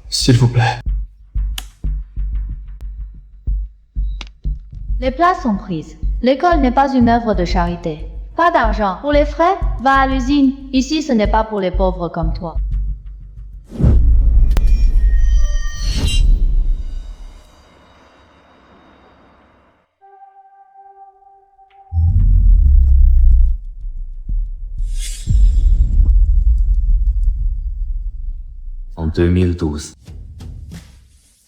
S'il vous plaît. Les places sont prises. L'école n'est pas une œuvre de charité. Pas d'argent. Pour les frais, va à l'usine. Ici, ce n'est pas pour les pauvres comme toi. En 2012.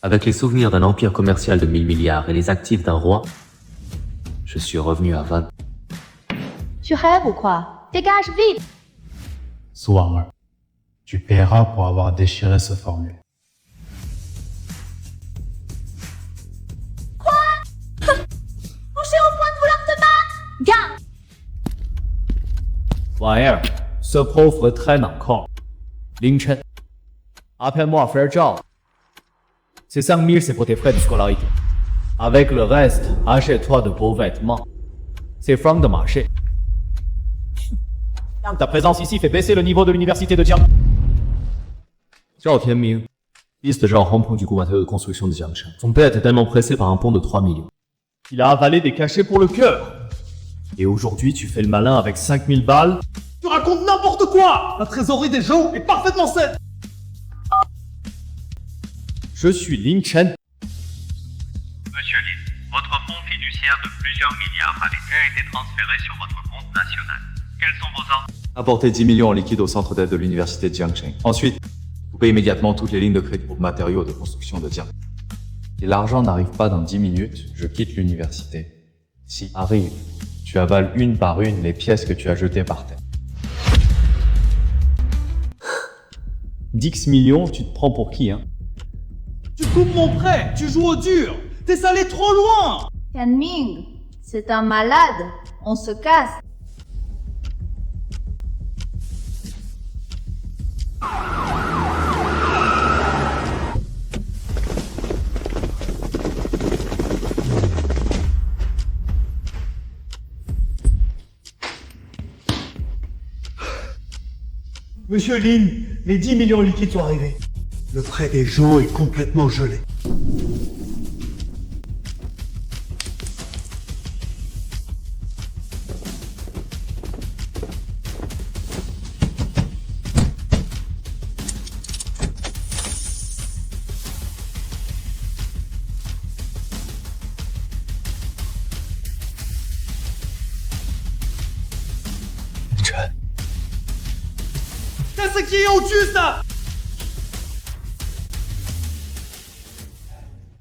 Avec les souvenirs d'un empire commercial de 1000 milliards et les actifs d'un roi, je suis revenu à Van. Tu rêves ou quoi? Dégage vite! Swarmer, tu paieras pour avoir déchiré ce formulaire. On est au point de vouloir te battre! Garde! 玩意儿，ce pauvre traîne encore. 凌晨，appelle-moi frère Zhao. Ces 5000, c'est pour tes frais de scolarité. Avec le reste, achète-toi de beaux vêtements. C'est franc de marché. Ta présence ici fait baisser le niveau de l'université de Jiang. Zhao Tianming, fils de Zhao Hongpeng du gouvernement de construction de Jiangshan. Son père était tellement pressé par un pont de 3 millions. Il a avalé des cachets pour le cœur. Et aujourd'hui, tu fais le malin avec 5000 balles. Tu racontes n'importe quoi. La trésorerie des gens est parfaitement saine. Je suis Lin Chen. Monsieur Lin, votre fonds fiduciaire de plusieurs milliards a déjà été transféré sur votre compte national. Quels sont vos ordres? Apportez 10 millions en liquide au centre d'aide de l'université de Jiangsheng. Ensuite, vous payez immédiatement toutes les lignes de crédit pour matériaux de construction de Jiang. Si l'argent n'arrive pas dans 10 minutes, je quitte l'université. Si arrive, tu avales une par une les pièces que tu as jetées par terre. 10 millions, tu te prends pour qui, hein? Tu coupes mon prêt, tu joues au dur. T'es allé trop loin. Tianming, c'est un malade. On se casse. Monsieur Lin, les 10 millions liquides sont arrivés. Le prêt des gens est complètement gelé. Qu'est-ce qui est au-dessus, ça?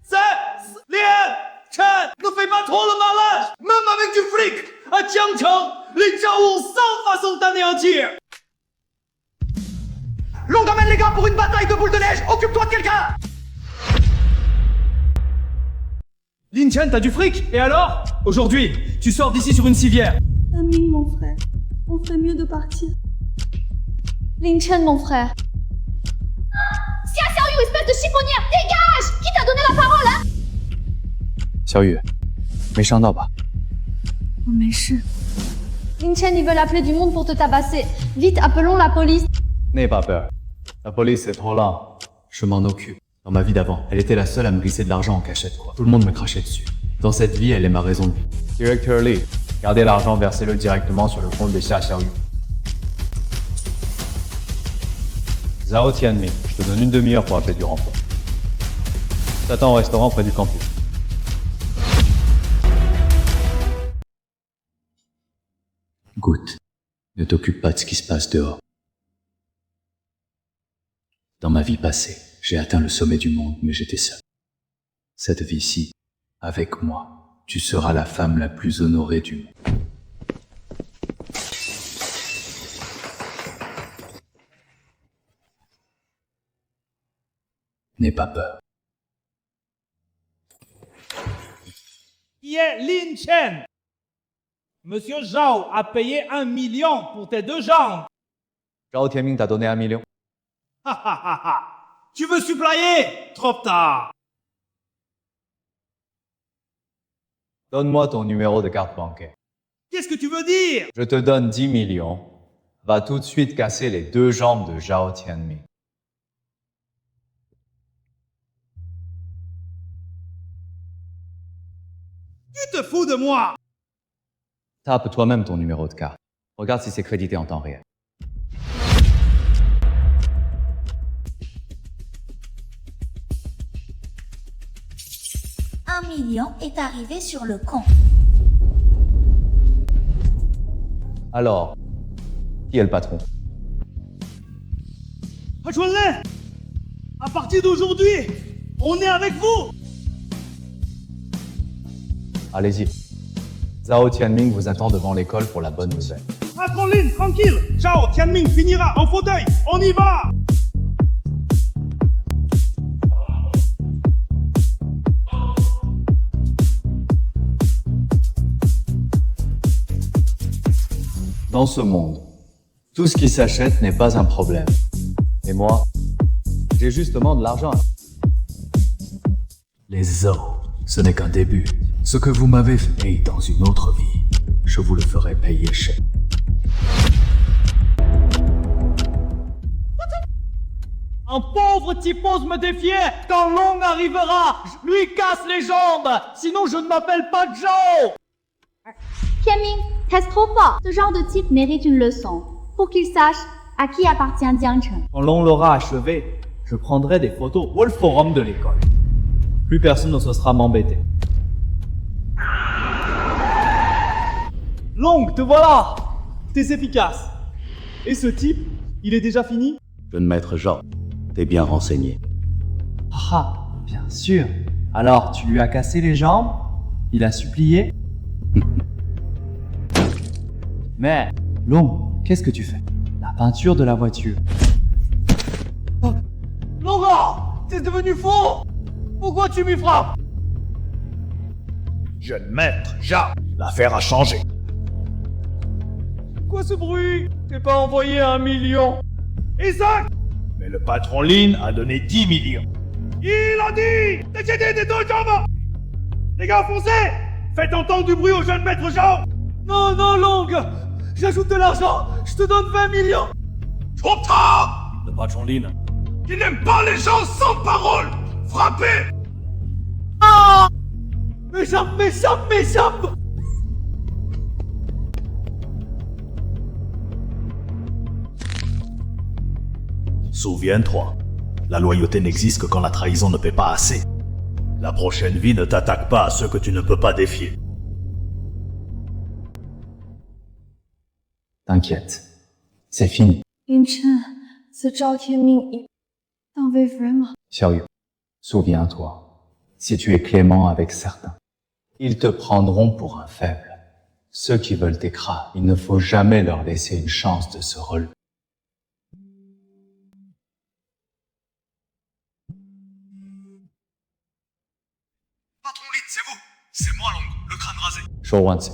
C'est Lien Chen, ne fais pas trop le malin. Même avec du fric, à Jiangcheng, les Zhao sans façon d'anéantir. L'on t'amène les gars pour une bataille de boules de neige. Occupe-toi de quelqu'un. Lin Chen, t'as du fric? Et alors? Aujourd'hui, tu sors d'ici sur une civière. Tianming, mon frère, on ferait mieux de partir. Lin Chen, mon frère. Xia Xiaoyu, espèce de chiffonnière, dégage! Qui t'a donné la parole, hein? 小雨，没伤到吧？我没事。 Lin Chen, ils veulent appeler du monde pour te tabasser. Vite, appelons la police. N'aie pas peur. La police est trop lent. Je m'en occupe. Dans ma vie d'avant, elle était la seule à me glisser de l'argent en cachette, quoi. Tout le monde me crachait dessus. Dans cette vie, elle est ma raison de vie. Directeur Lee, gardez l'argent, versez-le directement sur le compte de Xia Xiaoyu. Zhao Tianming, je te donne une demi-heure pour appeler du renfort. T'attends au restaurant près du campus. Goutte, ne t'occupe pas de ce qui se passe dehors. Dans ma vie passée, j'ai atteint le sommet du monde, mais j'étais seul. Cette vie-ci, avec moi, tu seras la femme la plus honorée du monde. N'aie pas peur. Qui est Lin Chen? Monsieur Zhao a payé 1 million pour tes 2 jambes. Zhao Tianming t'a donné 1 million. Ha ha ha ha. Tu veux suppléer? Trop tard. Donne-moi ton numéro de carte bancaire. Qu'est-ce que tu veux dire? Je te donne 10 millions. Va tout de suite casser les 2 jambes de Zhao Tianming. Tu te fous de moi? Tape toi-même ton numéro de carte. Regarde si c'est crédité en temps réel. Un million est arrivé sur le compte. Alors, qui est le patron? Pachuanlin, à partir d'aujourd'hui, on est avec vous. Allez-y. Zhao Tianming vous attend devant l'école pour la bonne nouvelle. Patron Lin, tranquille. Zhao Tianming finira en fauteuil. On y va. Dans ce monde, tout ce qui s'achète n'est pas un problème. Et moi, j'ai justement de l'argent. Les os, ce n'est qu'un début. Ce que vous m'avez fait dans une autre vie, je vous le ferai payer cher. Un pauvre type ose me défier. Quand Long arrivera, je lui casse les jambes. Sinon, je ne m'appelle pas Zhao. Tianming, t'es trop fort. Ce genre de type mérite une leçon. Pour qu'il sache à qui appartient Jiangcheng. Quand l'on l'aura achevé, je prendrai des photos pour le forum de l'école. Plus personne ne s'osera m'embêter. Long, te voilà! T'es efficace. Et ce type, il est déjà fini? Jeune maître Zhao, t'es bien renseigné. Ah, bien sûr. Alors, tu lui as cassé les jambes? Il a supplié? Mais, Long, qu'est-ce que tu fais? La peinture de la voiture. Oh. Laura! T'es devenu fou! Pourquoi tu m'y frappes? Jeune maître Zhao, l'affaire a changé. Quoi ce bruit? T'es pas envoyé 1 million? Exact. Mais le patron Lin a donné 10 millions. Il a dit d'excéder des 2 jambes. Les gars, foncez. Faites entendre du bruit au jeune maître Zhao. Non, non, Long! J'ajoute de l'argent! Je te donne 20 millions! Trop tard. Le patron Lin. Qui n'aime pas les gens sans parole. Frappez. Mes jambes, mes jambes, mes jambes! Souviens-toi, la loyauté n'existe que quand la trahison ne paie pas assez. La prochaine vie ne t'attaque pas à ceux que tu ne peux pas défier. T'inquiète, c'est fini. Lin Chen, ce Zhao Tianming, il t'en veut vraiment? Xiaoyu, souviens-toi, si tu es clément avec certains, ils te prendront pour un faible. Ceux qui veulent t'écraser, il ne faut jamais leur laisser une chance de se relever. Patron Lin, c'est vous. C'est moi, Long, le crâne rasé. Shouwanzi.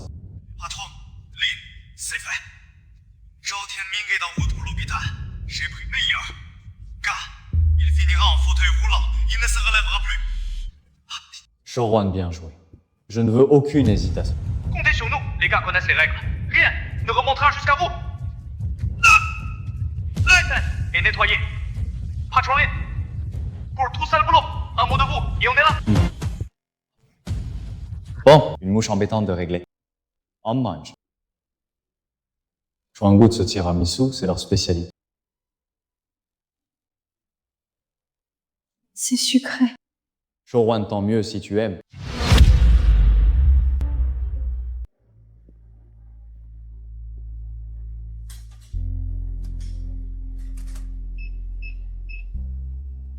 Patron, Lin, c'est fait. Zhao Tianming est en route pour l'hôpital. J'ai pris meilleur. Car il finira en fauteuil roulant. Il ne se relèvera plus. Shouwan, bien joué. Je ne veux aucune hésitation. Comptez sur nous, les gars connaissent les règles. Rien ne remontera jusqu'à vous. Éteint et nettoyé. Patron Lin, pour tout ça le boulot, un mot de vous, et on est là. Bon, une mouche embêtante de régler. On mange. Chuangu de ce tiramisu, c'est leur spécialité. C'est sucré. Shouwan, tant mieux si tu aimes.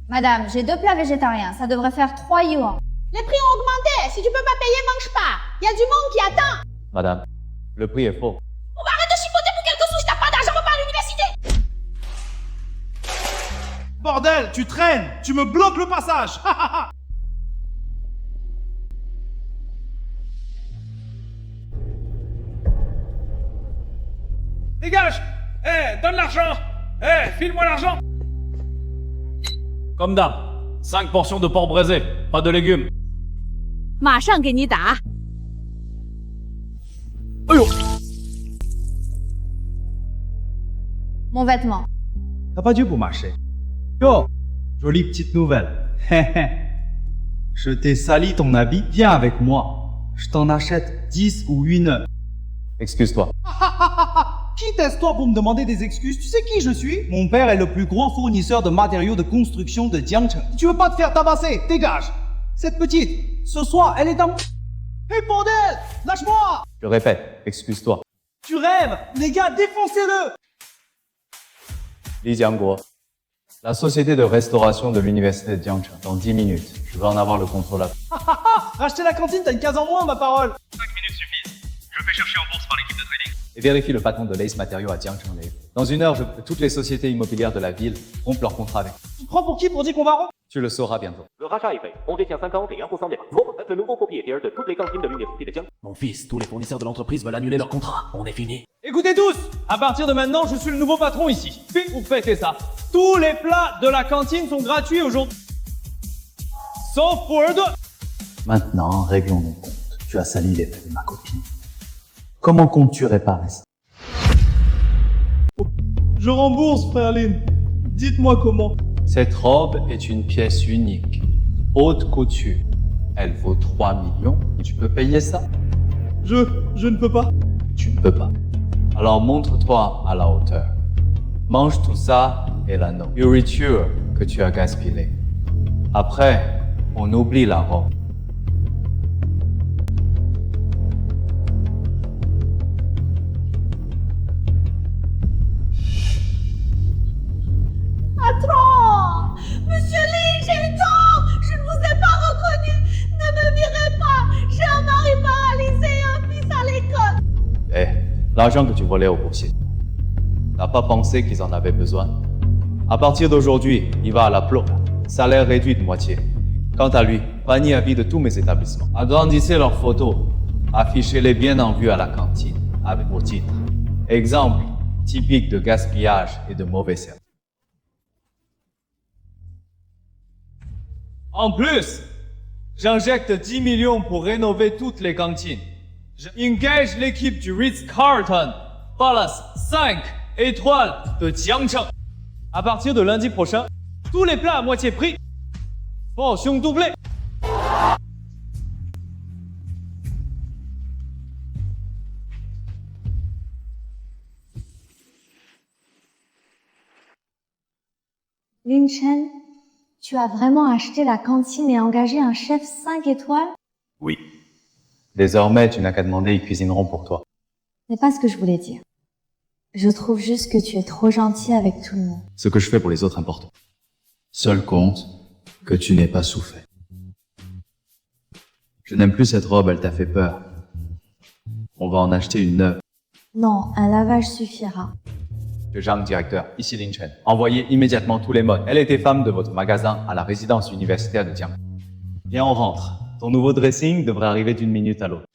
Madame, j'ai 2 plats végétariens. Ça devrait faire 3 yuan. Les prix ont augmenté. Si tu peux pas payer, mange pas. Il y a du monde qui attend. Madame, le prix est faux. On va arrêter de chipoter pour quelque chose. T'as pas d'argent pour pas à l'université. Bordel, tu traînes. Tu me bloques le passage. Dégage! Donne l'argent! File-moi l'argent! Comme d'hab, 5 portions de porc braisé, pas de légumes. 马上给你打。 Mon vêtement. T'as pas Dieu pour marcher. Yo! Jolie petite nouvelle. Je t'ai sali ton habit, viens avec moi. je t'en achète 10 ou 8 neufs. Excuse-toi. Qui t'es-toi pour me demander des excuses? Tu sais qui je suis? Mon père est le plus grand fournisseur de matériaux de construction de Jiangcheng. Si tu veux pas te faire tabasser, dégage. Cette petite, ce soir, elle est dans... Hé, bordel! Lâche-moi! Je répète, excuse-toi. Tu rêves! Les gars, défoncez-le! Li Jiangguo, la société de restauration de l'université de Jiangcheng, dans 10 minutes, je vais en avoir le contrôle à... Racheter la cantine, t'as une case en moins, ma parole! 5 minutes suffisent. Je fais chercher en bourse par l'équipe de trading. Et vérifie le patron de l'Ace Matériaux à Jiangcheng. Dans 1 heure, toutes les sociétés immobilières de la ville rompent leur contrat avec. Tu te prends pour qui pour dire qu'on va rompre? Tu le sauras bientôt. Le rachat est fait. On détient 50 et 1% des parts. Vous êtes le nouveau propriétaire de toutes les cantines de l'université de Jiangcheng. Mon fils, tous les fournisseurs de l'entreprise veulent annuler leur contrat. On est fini. Écoutez tous, à partir de maintenant, je suis le nouveau patron ici. Pour fêter ça, tous les plats de la cantine sont gratuits aujourd'hui. Sauf pour eux deux. Maintenant, réglons nos comptes. Tu as sali les fesses de ma copine. Comment comptes-tu réparer ça? Je rembourse, frère Lin. Dites-moi comment. Cette robe est une pièce unique, haute couture. Elle vaut 3 millions. Tu peux payer ça? Je ne peux pas. Tu ne peux pas. Alors montre-toi à la hauteur. Mange tout ça et la nourriture que tu as gaspillée. Après, on oublie la robe. Patron! Monsieur Lee, j'ai le temps! Je ne vous ai pas reconnu! Ne me virez pas! J'ai un mari paralysé et un fils à l'école! L'argent que tu volais au boursier. T'as pas pensé qu'ils en avaient besoin? À partir d'aujourd'hui, il va à la plombe. Salaire réduit de moitié. Quant à lui, panier à vie de tous mes établissements. Agrandissez leurs photos. Affichez-les bien en vue à la cantine, avec vos titres. Exemple typique de gaspillage et de mauvais service. En plus, j'injecte 10 millions pour rénover toutes les cantines. J'engage l'équipe du Ritz-Carlton, Palace 5 étoiles de Jiangcheng. À partir de lundi prochain, tous les plats à moitié prix. Portion doublée. Lin Chen, tu as vraiment acheté la cantine et engagé un chef 5 étoiles? Oui. Désormais, tu n'as qu'à demander, ils cuisineront pour toi. C'est pas ce que je voulais dire. Je trouve juste que tu es trop gentil avec tout le monde. Ce que je fais pour les autres importe. Seul compte que tu n'aies pas souffert. Je n'aime plus cette robe, elle t'a fait peur. On va en acheter une neuve. Non, un lavage suffira. Je Zhang, directeur, ici Lin Chen. Envoyez immédiatement tous les modes. Elle était femme de votre magasin à la résidence universitaire de Jiang. Viens, on rentre. Ton nouveau dressing devrait arriver d'une minute à l'autre.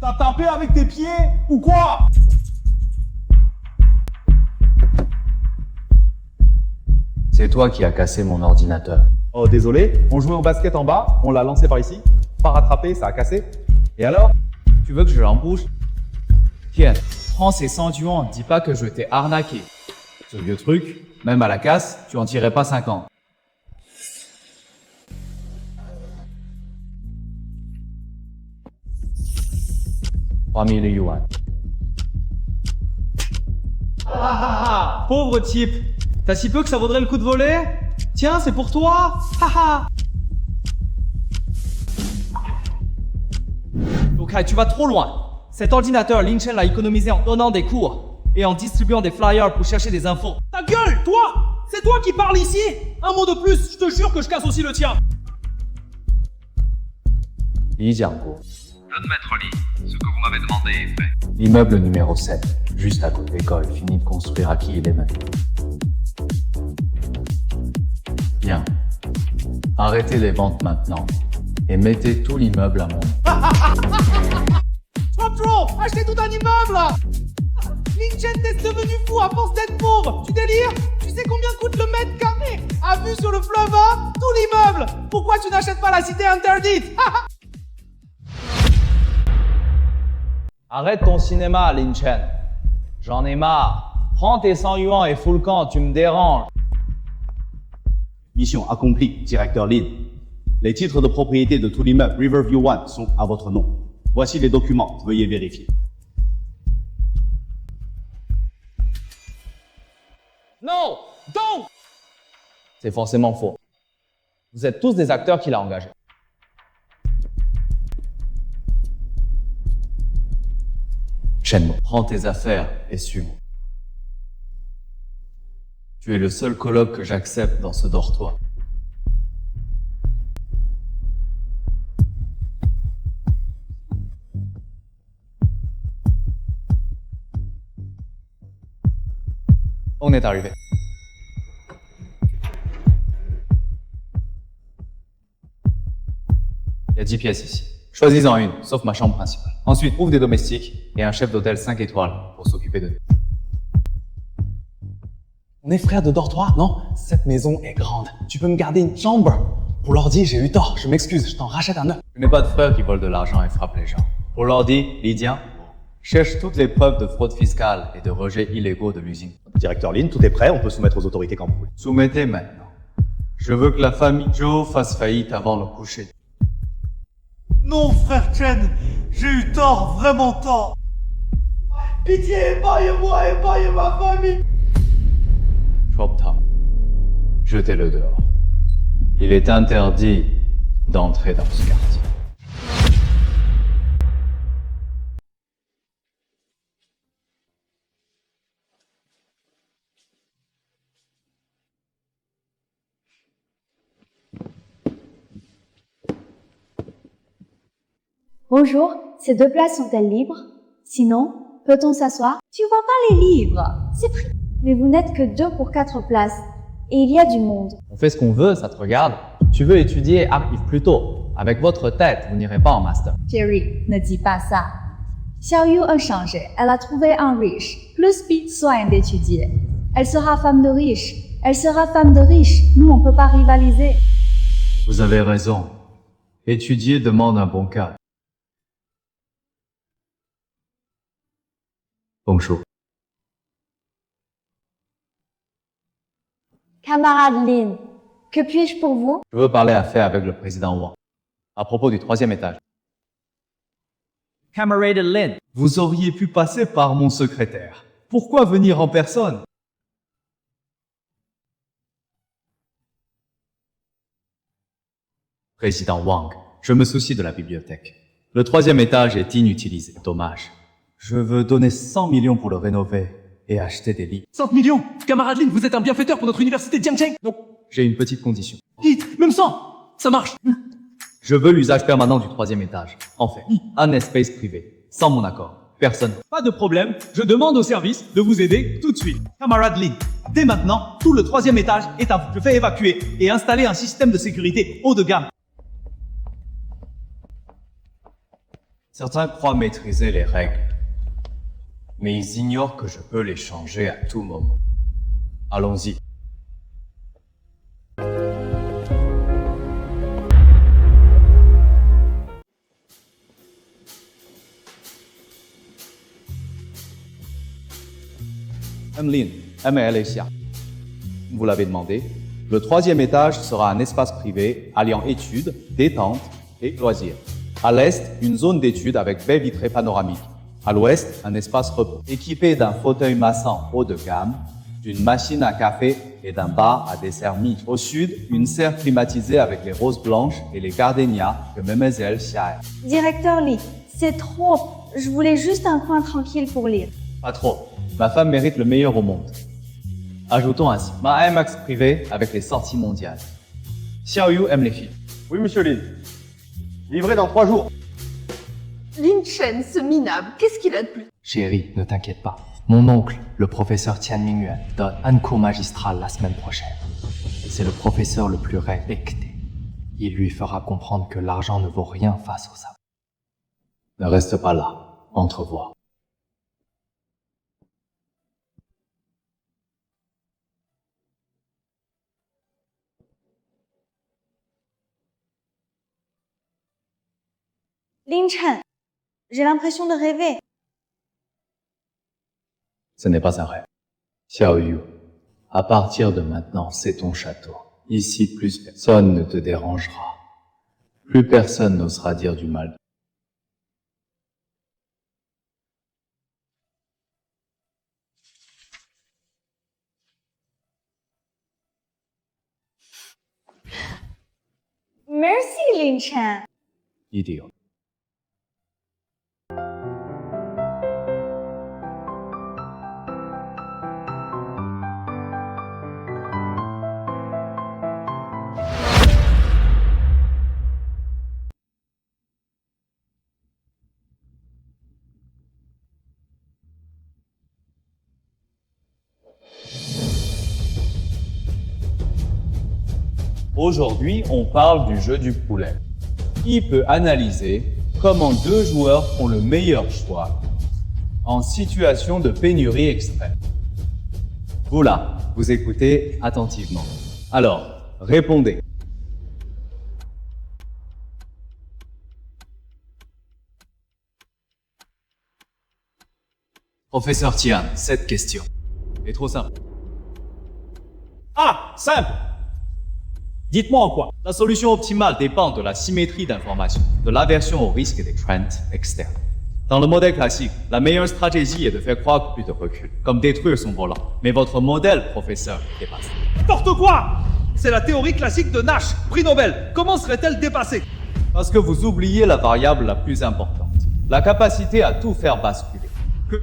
T'as tapé avec tes pieds ou quoi? C'est toi qui as cassé mon ordinateur. Oh désolé, on jouait au basket en bas, on l'a lancé par ici, pas rattrapé, ça a cassé. Et alors? Tu veux que je l'embouche? Tiens, prends ces 100 yuan, dis pas que je t'ai arnaqué. Ce vieux truc, même à la casse, tu en tirais pas 50. « 3000 yuan. » Pauvre type. T'as si peu que ça vaudrait le coup de voler? Tiens, c'est pour toi. Ok, tu vas trop loin. Cet ordinateur, Lin Chen l'a économisé en donnant des cours et en distribuant des flyers pour chercher des infos. Ta gueule, toi! C'est toi qui parles ici! Un mot de plus, je te jure que je casse aussi le tien. Li Jiangguo. Jeune maître Li, ce que vous m'avez demandé est fait. L'immeuble numéro 7, juste à côté de l'école, fini de construire à qui il est maintenant. Bien. Arrêtez les ventes maintenant et mettez tout l'immeuble à mon nom. Patron, achetez tout un immeuble là! Lin Chen, t'es devenu fou à force d'être pauvre! Tu délires? Tu sais combien coûte le mètre carré? À vue sur le fleuve, hein? Tout l'immeuble! Pourquoi Pourquoi tu n'achètes pas la cité interdite? Arrête ton cinéma, Lin Chen. J'en ai marre. Prends tes 100 yuan et fous le camp, tu me déranges. Mission accomplie, directeur Lin. Les titres de propriété de tout l'immeuble Riverview One sont à votre nom. Voici les documents, veuillez vérifier. Non! Donc! C'est forcément faux. Vous êtes tous des acteurs qu'il a engagés. Shenmue, prends tes affaires et suis-moi. Tu es le seul coloc que j'accepte dans ce dortoir. On est arrivé. Il y a 10 pièces ici. Choisis-en une, sauf ma chambre principale. Ensuite, trouve des domestiques et un chef d'hôtel 5 étoiles pour s'occuper de nous. On est frères de dortoir, non? Cette maison est grande. Tu peux me garder une chambre? Pour l'ordi, j'ai eu tort. Je m'excuse, je t'en rachète un neuf. Je n'ai pas de frère qui vole de l'argent et frappe les gens. Pour l'ordi, Lydia, cherche toutes les preuves de fraude fiscale et de rejets illégaux de l'usine. Directeur Lin, tout est prêt, on peut soumettre aux autorités quand vous voulez. Soumettez maintenant. Je veux que la famille Joe fasse faillite avant le coucher. Non, frère Chen, j'ai eu tort, vraiment tort. Pitié, épargnez-moi, épargnez ma famille. Chop Tom, jetez-le dehors. Il est interdit d'entrer dans ce quartier. Bonjour, ces 2 places sont-elles libres? Sinon, peut-on s'asseoir? Tu vois pas les livres, c'est pris. Mais vous n'êtes que 2 pour 4 places, et il y a du monde. On fait ce qu'on veut, ça te regarde. Tu veux étudier, arrive plus tôt. Avec votre tête, vous n'irez pas en master. Jerry, ne dis pas ça. Xiaoyu a changé, elle a trouvé un riche, plus besoin d'étudier. Elle sera femme de riche, elle sera femme de riche, nous on peut pas rivaliser. Vous avez raison. Étudier demande un bon cadre. Bonjour. Camarade Lin, que puis-je pour vous? Je veux parler affaires avec le président Wang. À propos du 3e étage. Camarade Lin, vous auriez pu passer par mon secrétaire. Pourquoi venir en personne? Président Wang, je me soucie de la bibliothèque. Le 3e étage est inutilisé. Dommage. Je veux donner 100 millions pour le rénover et acheter des livres. 100 millions! Camarade Lin, vous êtes un bienfaiteur pour notre université de Jiangcheng! Donc, J'ai une petite condition. dites, même 100! Ça marche! Je veux l'usage permanent du 3e étage. En fait, un espace privé. Sans mon accord. Personne. Pas de problème, je demande au service de vous aider tout de suite. Camarade Lin, dès maintenant, tout le 3e étage est à vous. Je fais évacuer et installer un système de sécurité haut de gamme. Certains croient maîtriser les règles. Mais ils ignorent que je peux les changer à tout moment. Allons-y. Lin, MLA. Vous l'avez demandé. Le 3e étage sera un espace privé alliant études, détente et loisirs. À l'est, une zone d'études avec baie vitrée panoramique. À l'ouest, un espace repos, équipé d'un fauteuil massant haut de gamme, d'une machine à café et d'un bar à dessert mixte. Au sud, une serre climatisée avec les roses blanches et les gardénias que Mademoiselle Xia aime. Directeur Li, c'est trop. Je voulais juste un coin tranquille pour lire. Pas trop. Ma femme mérite le meilleur au monde. Ajoutons ainsi ma IMAX privée avec les sorties mondiales. Xiaoyu aime les filles. Oui, monsieur Lin. Livré dans 3 jours. Lin Chen, ce minable, qu'est-ce qu'il a de plus? Chérie, ne t'inquiète pas. Mon oncle, le professeur Tian Mingyuan, donne un cours magistral la semaine prochaine. C'est le professeur le plus respecté. Il lui fera comprendre que l'argent ne vaut rien face au savoir. Ne reste pas là. Entrevoir. Lin Chen, j'ai l'impression de rêver. Ce n'est pas un rêve. Xiao Yu, à partir de maintenant, c'est ton château. Ici, plus personne ne te dérangera. Plus personne n'osera dire du mal. Merci, Lin Chen. Idiot. Aujourd'hui, on parle du jeu du poulet. Qui peut analyser comment deux joueurs font le meilleur choix en situation de pénurie extrême? Vous là, vous écoutez attentivement. Alors, répondez. Professeur Tian, cette question est trop simple. Ah, simple. Dites-moi en quoi. La solution optimale dépend de la symétrie d'information, de l'aversion au risque des trends externes. Dans le modèle classique, la meilleure stratégie est de faire croire que plus de recul, comme détruire son volant. Mais votre modèle, professeur, dépasse. N'importe quoi. C'est la théorie classique de Nash, prix Nobel. Comment serait-elle dépassée? Parce que vous oubliez la variable la plus importante, la capacité à tout faire basculer.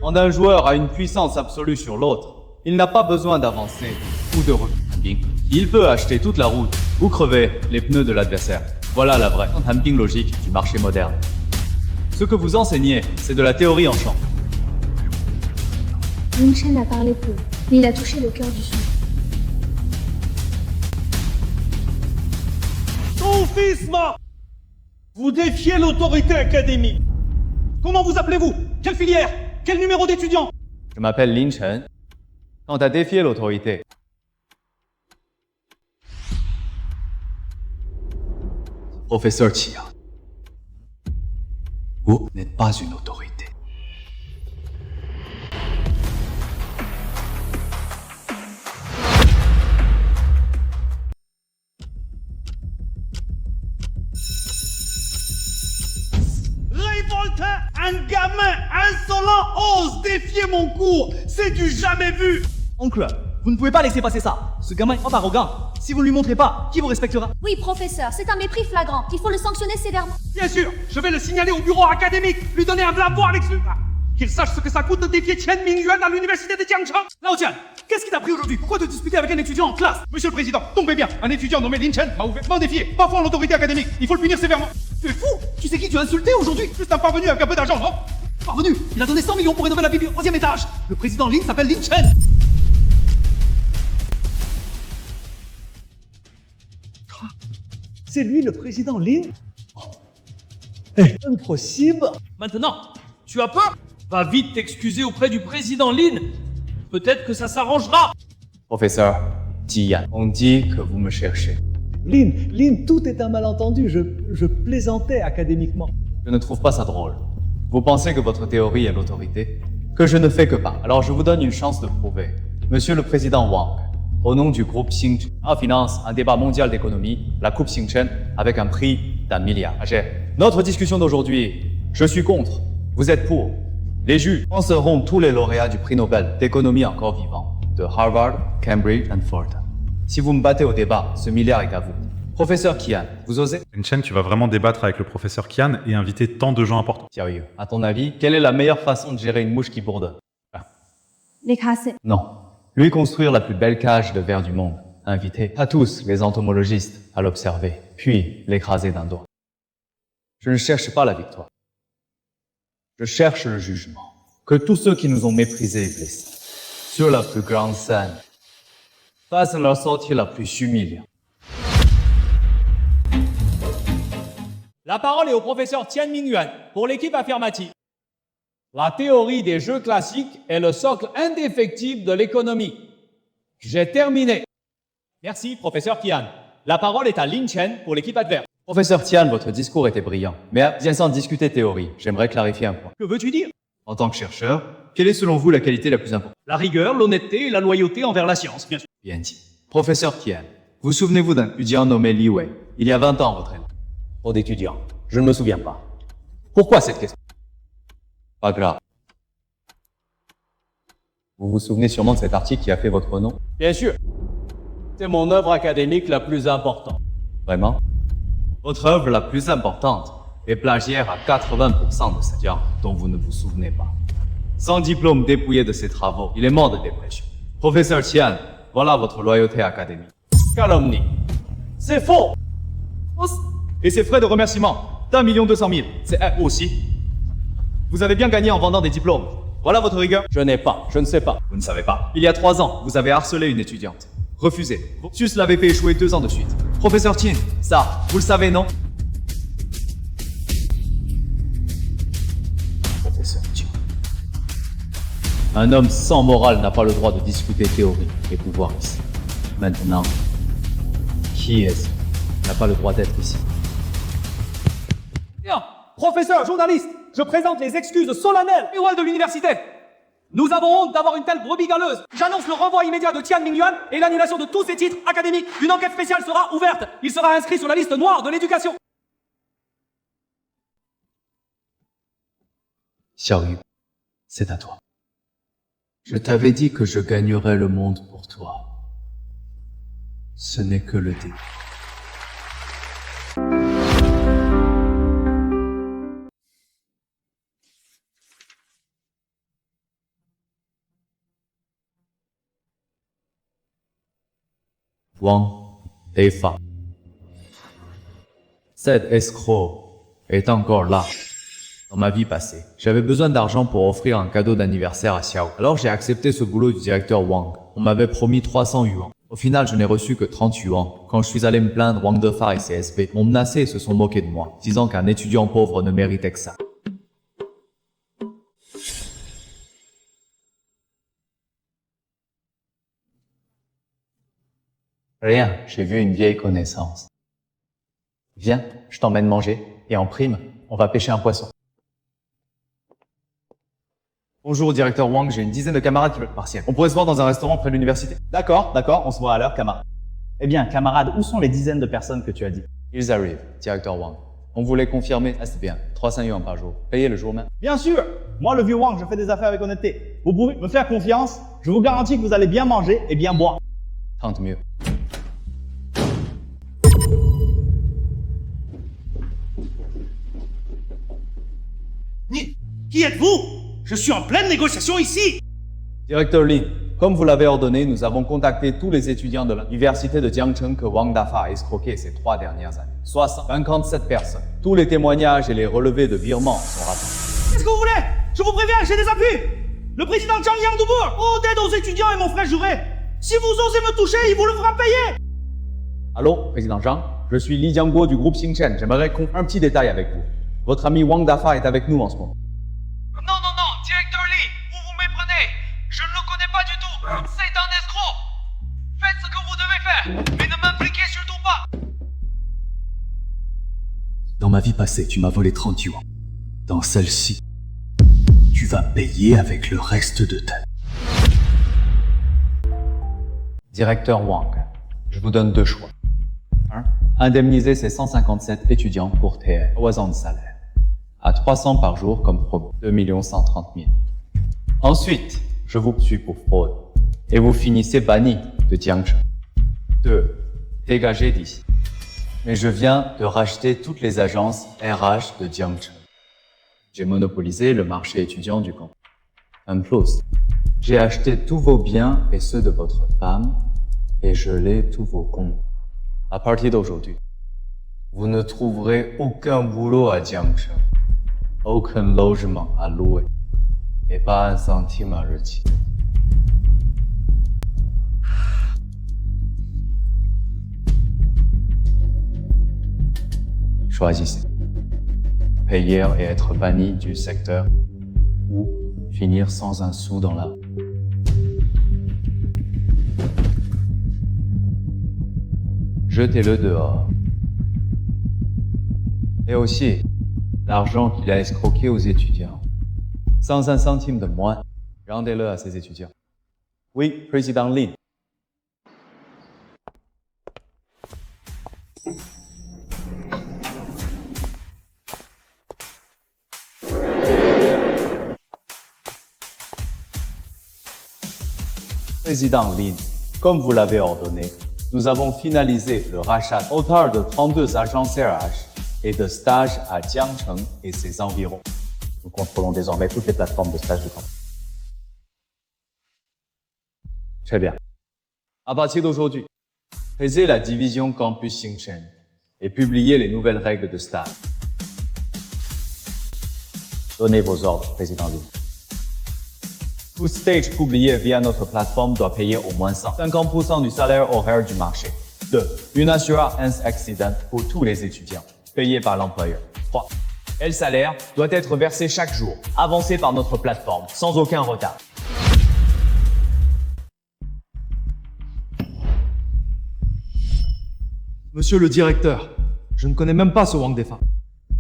Quand un joueur a une puissance absolue sur l'autre, il n'a pas besoin d'avancer ou de reculer. Il peut acheter toute la route ou crever les pneus de l'adversaire. Voilà la vraie camping logique du marché moderne. Ce que vous enseignez, c'est de la théorie en champ. Lin Chen a parlé peu, mais il a touché le cœur du sujet. Sophisme! Vous défiez l'autorité académique. Comment vous appelez-vous? Quelle filière? Quel numéro d'étudiant? Je m'appelle Lin Chen. Quant à défier l'autorité, professeur Chia, vous n'êtes pas une autorité. Révolté, un gamin insolent ose défier mon cours. C'est du jamais vu. Oncle, vous ne pouvez pas laisser passer ça. Ce gamin est trop arrogant. Si vous ne lui montrez pas, qui vous respectera? Oui, professeur, c'est un mépris flagrant. Il faut le sanctionner sévèrement. Bien sûr, je vais le signaler au bureau académique, lui donner un blavoir à l'exclu. Qu'il sache ce que ça coûte de défier Chen Mingyuan à l'université de Jiangcheng. Lao Tian, qu'est-ce qui t'a pris aujourd'hui? Pourquoi te disputer avec un étudiant en classe? Monsieur le Président, tombez bien. Un étudiant nommé Lin Chen m'a ouvertement défié, parfois en l'autorité académique. Il faut le punir sévèrement. Tu es fou? Tu sais qui tu as insulté aujourd'hui? Juste un parvenu avec un peu d'argent, non? Parvenu? Il a donné 100 millions pour rénover la ville du 3e étage. Le président Lin s'appelle Lin Chen. C'est lui le président Lin? Impossible. Maintenant, tu as peur? Va vite t'excuser auprès du président Lin. Peut-être que ça s'arrangera. Professeur Tian, on dit que vous me cherchez. Lin, tout est un malentendu. Je plaisantais académiquement. Je ne trouve pas ça drôle. Vous pensez que votre théorie est l'autorité? Que je ne fais que pas. Alors je vous donne une chance de prouver. Monsieur le président Wang, au nom du groupe Xingchen, finance un débat mondial d'économie, la coupe Xingchen, avec un prix d'1 milliard. Notre discussion d'aujourd'hui, je suis contre. Vous êtes pour. Les juges en seront tous les lauréats du prix Nobel d'économie encore vivants, de Harvard, Cambridge et Fordham. Si vous me battez au débat, ce milliard est à vous. Professeur Qian, vous osez? Lin Chen, tu vas vraiment débattre avec le professeur Qian et inviter tant de gens importants. Sérieux, à ton avis, quelle est la meilleure façon de gérer une mouche qui bourdonne? L'écraser. Non. Lui construire la plus belle cage de verre du monde. Inviter à tous les entomologistes à l'observer, puis l'écraser d'un doigt. Je ne cherche pas la victoire. Je cherche le jugement. Que tous ceux qui nous ont méprisés et blessés, sur la plus grande scène, fassent leur sortie la plus humiliante. La parole est au professeur Tian Mingyuan pour l'équipe affirmative. La théorie des jeux classiques est le socle indéfectible de l'économie. J'ai terminé. Merci, professeur Qian. La parole est à Lin Chen pour l'équipe adverse. Professeur Tian, votre discours était brillant. Mais bien sans discuter théorie, j'aimerais clarifier un point. Que veux-tu dire? En tant que chercheur, quelle est selon vous la qualité la plus importante? La rigueur, l'honnêteté et la loyauté envers la science, bien sûr. Bien dit. Professeur Tian, vous souvenez-vous d'un étudiant nommé Li Wei, il y a 20 ans à votre aile? Trop d'étudiants. Je ne me souviens pas. Pourquoi cette question? Pas grave. Vous vous souvenez sûrement de cet article qui a fait votre nom? Bien sûr. C'est mon œuvre académique la plus importante. Vraiment? Votre œuvre la plus importante est plagiaire à 80% de ce genre dont vous ne vous souvenez pas. Sans diplôme dépouillé de ses travaux, il est mort de dépression. Professeur Tian, voilà votre loyauté académique. Calomnie. C'est faux. Et ces frais de remerciement d'1 200 000, c'est eux aussi. Vous avez bien gagné en vendant des diplômes. Voilà votre rigueur. Je n'ai pas, je ne sais pas. Vous ne savez pas. Il y a 3 ans, vous avez harcelé une étudiante. Refusé. Sus l'avait fait échouer 2 ans de suite. Professeur Tian, ça, vous le savez, non? Professeur Tian. Un homme sans morale n'a pas le droit de discuter théorie et pouvoir ici. Maintenant, qui est-ce n'a pas le droit d'être ici? Bien, professeur, journaliste, je présente les excuses solennelles du rôle de l'université. Nous avons honte d'avoir une telle brebis galeuse. J'annonce le renvoi immédiat de Tian Mingyuan et l'annulation de tous ses titres académiques. Une enquête spéciale sera ouverte. Il sera inscrit sur la liste noire de l'éducation. Xiaoyu, c'est à toi. Je t'avais dit que je gagnerais le monde pour toi. Ce n'est que le début. Wang Deifa. Cet escroc est encore là. Dans ma vie passée, j'avais besoin d'argent pour offrir un cadeau d'anniversaire à Xiao. Alors j'ai accepté ce boulot du directeur Wang. On m'avait promis 300 yuan. Au final, je n'ai reçu que 30 yuan. Quand je suis allé me plaindre, Wang Deifa et CSP m'ont menacé et se sont moqués de moi, disant qu'un étudiant pauvre ne méritait que ça. Rien, j'ai vu une vieille connaissance. Viens, je t'emmène manger, et en prime, on va pêcher un poisson. Bonjour, directeur Wang, j'ai une dizaine de camarades qui veulent partiel. On pourrait se voir dans un restaurant près de l'université. D'accord, on se voit à l'heure, camarade. Eh bien, camarade, où sont les dizaines de personnes que tu as dit? Ils arrivent, directeur Wang. On voulait confirmer, c'est bien, 300 yuan par jour. Payez le jour même. Bien sûr. Moi, le vieux Wang, je fais des affaires avec honnêteté. Vous pouvez me faire confiance. Je vous garantis que vous allez bien manger et bien boire. Tant mieux. Qui êtes-vous? Je suis en pleine négociation ici. Directeur Lin, comme vous l'avez ordonné, nous avons contacté tous les étudiants de l'université de Jiangcheng que Wang Deifa a escroqué ces 3 dernières années. 57 personnes. Tous les témoignages et les relevés de virements sont rapportés. Qu'est-ce que vous voulez? Je vous préviens, j'ai des appuis. Le président Zhang Yangdubo, oh, d'aide aux étudiants et mon frère juré. Si vous osez me toucher, il vous le fera payer. Allô, président Zhang, je suis Li Jiangguo du groupe Xingchen. J'aimerais un petit détail avec vous. Votre ami Wang Deifa est avec nous en ce moment. Non, directeur Li, vous vous méprenez. Je ne le connais pas du tout. C'est un escroc. Faites ce que vous devez faire, mais ne m'impliquez surtout pas. Dans ma vie passée, tu m'as volé 30 yuan. Dans celle-ci, tu vas payer avec le reste de ta vie. Directeur Wang, je vous donne 2 choix. 1. Indemniser ces 157 étudiants pour TR, 3 ans de salaire. À 300 par jour comme promis, 2 130 000. Ensuite, je vous poursuis pour fraude. Et vous finissez banni de Jiangcheng. 2. Dégagez d'ici. Mais je viens de racheter toutes les agences RH de Jiangcheng. J'ai monopolisé le marché étudiant du campus. En plus, j'ai acheté tous vos biens et ceux de votre femme, et gelé tous vos comptes. À partir d'aujourd'hui, vous ne trouverez aucun boulot à Jiangcheng, aucun logement à louer, et pas un centime à retirer. Choisissez. Payer et être banni du secteur, ou finir sans un sou dans la rue. Jetez-le dehors. Et aussi, l'argent qu'il a escroqué aux étudiants. Sans un centime de moins, rendez-le à ces étudiants. Oui, Président Lin. Président Lin, comme vous l'avez ordonné, nous avons finalisé le rachat total de 32 agences RH et de stages à Jiangcheng et ses environs. Nous contrôlons désormais toutes les plateformes de stage de campus. Très bien. À partir d'aujourd'hui, faisez la division Campus Xingchen et publiez les nouvelles règles de stage. Donnez vos ordres, Président Lin. Tout stage publié via notre plateforme doit payer au moins 50% du salaire horaire du marché. 2. Une assurance accident pour tous les étudiants, payée par l'employeur. 3. Et le salaire doit être versé chaque jour, avancé par notre plateforme, sans aucun retard. Monsieur le directeur, je ne connais même pas ce Wang Defa.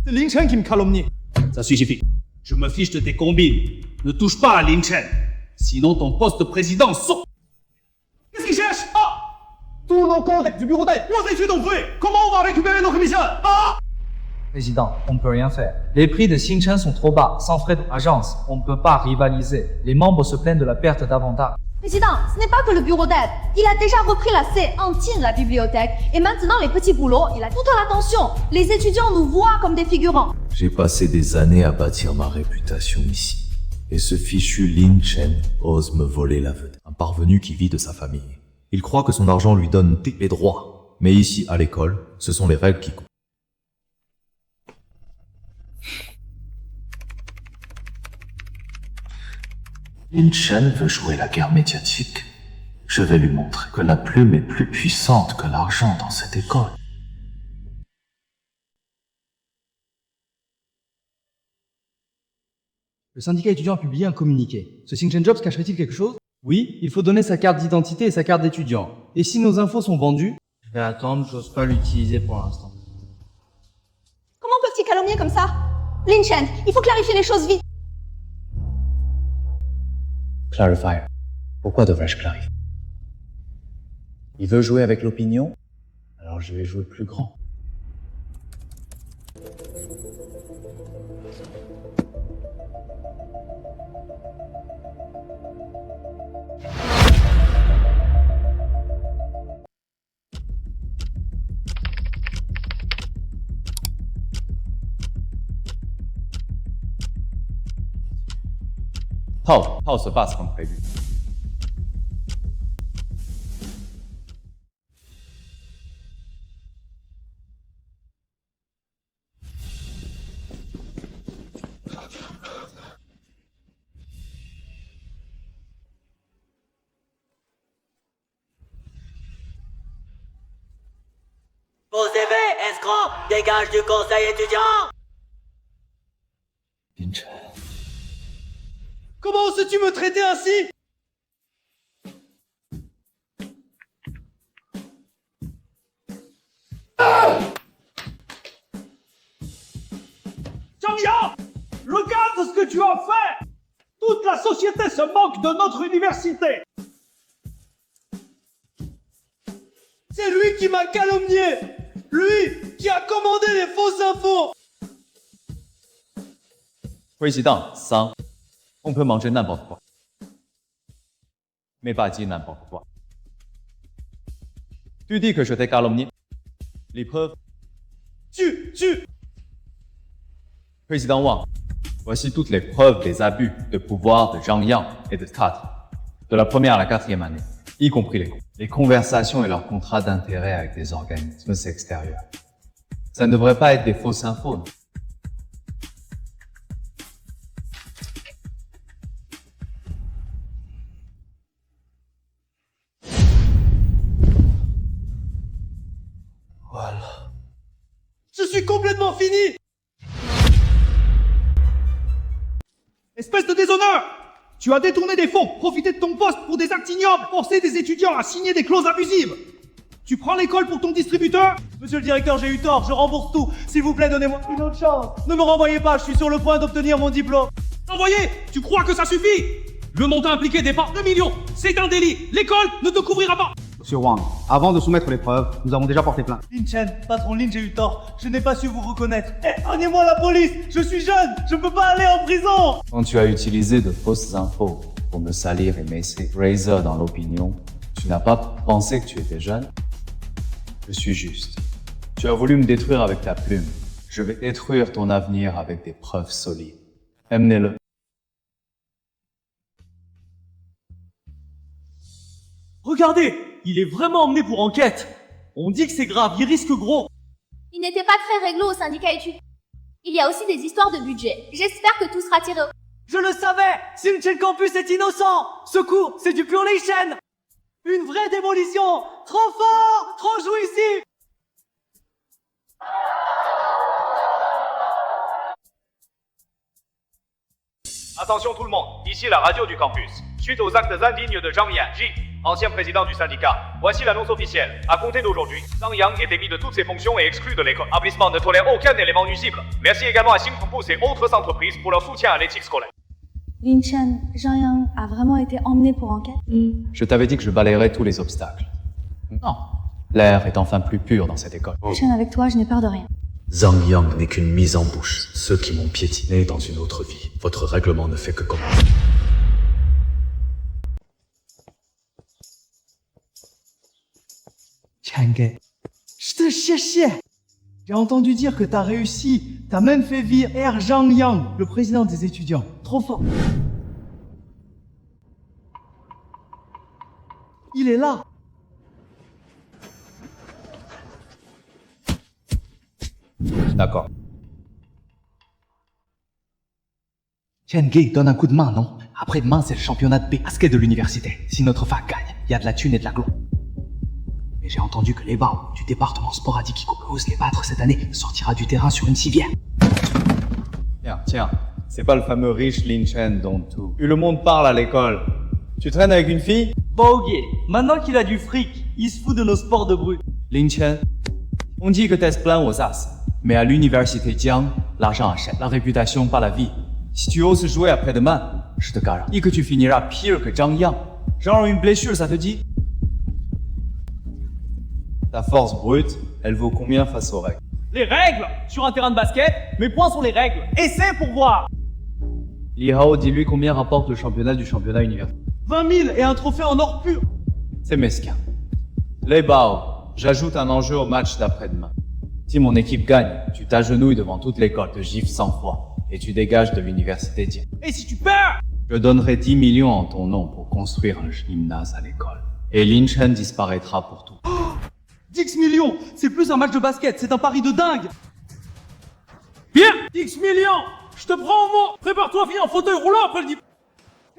C'est Lin Chen qui me calomnie. Ça suffit. Je me fiche de tes combines. Ne touche pas à Lin Chen. Sinon ton poste de président saute. Qu'est-ce qu'il cherche? Ah! Tous nos comptes du bureau d'aide, nos études ont pris. Comment on va récupérer nos commissions? Ah! Président, on ne peut rien faire. Les prix de Xingchen sont trop bas, sans frais d'agence. On ne peut pas rivaliser. Les membres se plaignent de la perte d'avantages. Président, ce n'est pas que le bureau d'aide. Il a déjà repris la C entière de la bibliothèque. Et maintenant, les petits boulots, il a toute l'attention. Les étudiants nous voient comme des figurants. J'ai passé des années à bâtir ma réputation ici. Et ce fichu Lin Chen ose me voler la vedette. Un parvenu qui vit de sa famille. Il croit que son argent lui donne les droits. Mais ici, à l'école, ce sont les règles qui comptent. Lin Chen veut jouer la guerre médiatique. Je vais lui montrer que la plume est plus puissante que l'argent dans cette école. Le syndicat étudiant a publié un communiqué. Ce Xingchen Jobs cacherait-il quelque chose? Oui, il faut donner sa carte d'identité et sa carte d'étudiant. Et si nos infos sont vendues? Je vais attendre, j'ose pas l'utiliser pour l'instant. Comment peuvent-ils calomnier comme ça? Lin Chen, il faut clarifier les choses vite. Clarifier. Pourquoi devrais-je clarifier? Il veut jouer avec l'opinion? Alors je vais jouer plus grand. Tout se passe comme prévu. Vos effets, escrocs, dégage du conseil étudiant! Comment oses-tu me traiter ainsi? Zhang Yang, regarde ce que tu as fait! Toute la société se moque de notre université! C'est lui qui m'a calomnié! Lui qui a commandé les fausses infos! Président, sans, on peut manger n'importe quoi. Mais pas dire n'importe quoi. Tu dis que je t'ai calomnié. Les preuves? Tu... Président Wang, voici toutes les preuves des abus de pouvoir de Zhang Yang et de cadre, de la première à la 4e année, y compris les conversations et leurs contrats d'intérêt avec des organismes extérieurs. Ça ne devrait pas être des fausses infos. Voilà. Je suis complètement fini! Espèce de déshonneur! Tu as détourné des fonds, profité de ton poste pour des actes ignobles, forcé des étudiants à signer des clauses abusives! Tu prends l'école pour ton distributeur? Monsieur le directeur, j'ai eu tort, je rembourse tout. S'il vous plaît, donnez-moi une autre chance. Ne me renvoyez pas, je suis sur le point d'obtenir mon diplôme. Envoyez! Tu crois que ça suffit? Le montant impliqué dépasse 2 millions. C'est un délit. L'école ne te couvrira pas. Monsieur Wang, avant de soumettre les preuves, nous avons déjà porté plainte. Lin Chen, patron Lin, j'ai eu tort. Je n'ai pas su vous reconnaître. Épargnez-moi la police. Je suis jeune. Je ne peux pas aller en prison. Quand tu as utilisé de fausses infos pour me salir et messer Razor dans l'opinion, tu n'as pas pensé que tu étais jeune? Je suis juste. Tu as voulu me détruire avec ta plume. Je vais détruire ton avenir avec des preuves solides. Emmenez-le. Regardez, il est vraiment emmené pour enquête. On dit que c'est grave, il risque gros. Il n'était pas très réglo au syndicat étudiant. Il y a aussi des histoires de budget. J'espère que tout sera tiré au... Je le savais. Sinchen Campus est innocent. Ce coup, c'est du pure Leishen. Une vraie démolition. Trop fort, trop jouissif. Attention tout le monde, ici la radio du campus. Suite aux actes indignes de Zhang Yanji, ancien président du syndicat, voici l'annonce officielle. À compter d'aujourd'hui, Zhang Yang est démis de toutes ses fonctions et exclu de l'école. L'établissement ne tolère aucun élément nuisible. Merci également à Xingcampus et autres entreprises pour leur soutien à l'éthique scolaire. Lin Chen, Zhang Yang a vraiment été emmené pour enquête? Je t'avais dit que je balayerais tous les obstacles. Non. L'air est enfin plus pur dans cette école. Chen, avec toi, je n'ai peur de rien. Zhang Yang n'est qu'une mise en bouche. Ceux qui m'ont piétiné dans une autre vie. Votre règlement ne fait que commencer. Chang'e, je te chie. J'ai entendu dire que t'as réussi. T'as même fait virer Zhang Yang, le président des étudiants. Trop fort. Il est là. D'accord. Tiange, donne un coup de main, non? Après-demain, c'est le championnat de basket de l'université. Si notre fac gagne, il y a de la thune et de la gloire. Mais j'ai entendu que les Bao, du département sport Adikiko, ose les battre cette année, sortira du terrain sur une civière. Tiens, c'est pas le fameux riche Lin Chen dont tout le monde parle à l'école. Tu traînes avec une fille? Bogué, maintenant qu'il a du fric, il se fout de nos sports de brut. Lin Chen, on dit que t'es plein aux as. Mais à l'université Jiang, l'argent achète la réputation par la vie. Si tu oses jouer après-demain, je te garantis que tu finiras pire que Zhang Yang. Genre une blessure, ça te dit? Ta force brute, elle vaut combien face aux règles? Les règles? Sur un terrain de basket, mes points sont les règles. Essaie pour voir. Li Hao, dis-lui combien rapporte le championnat du championnat universitaire. 20 000 et un trophée en or pur. C'est mesquin. Les Bao, j'ajoute un enjeu au match d'après-demain. Si mon équipe gagne, tu t'agenouilles devant toute l'école, te gifles 100 fois, et tu dégages de l'université Jiang. Et si tu perds? Je donnerai 10 millions en ton nom pour construire un gymnase à l'école. Et Lin Chen disparaîtra pour tout. 10 millions, c'est plus un match de basket, c'est un pari de dingue. Bien, 10 millions. Je te prends au mot. Prépare-toi à finir en fauteuil roulant après le diplôme.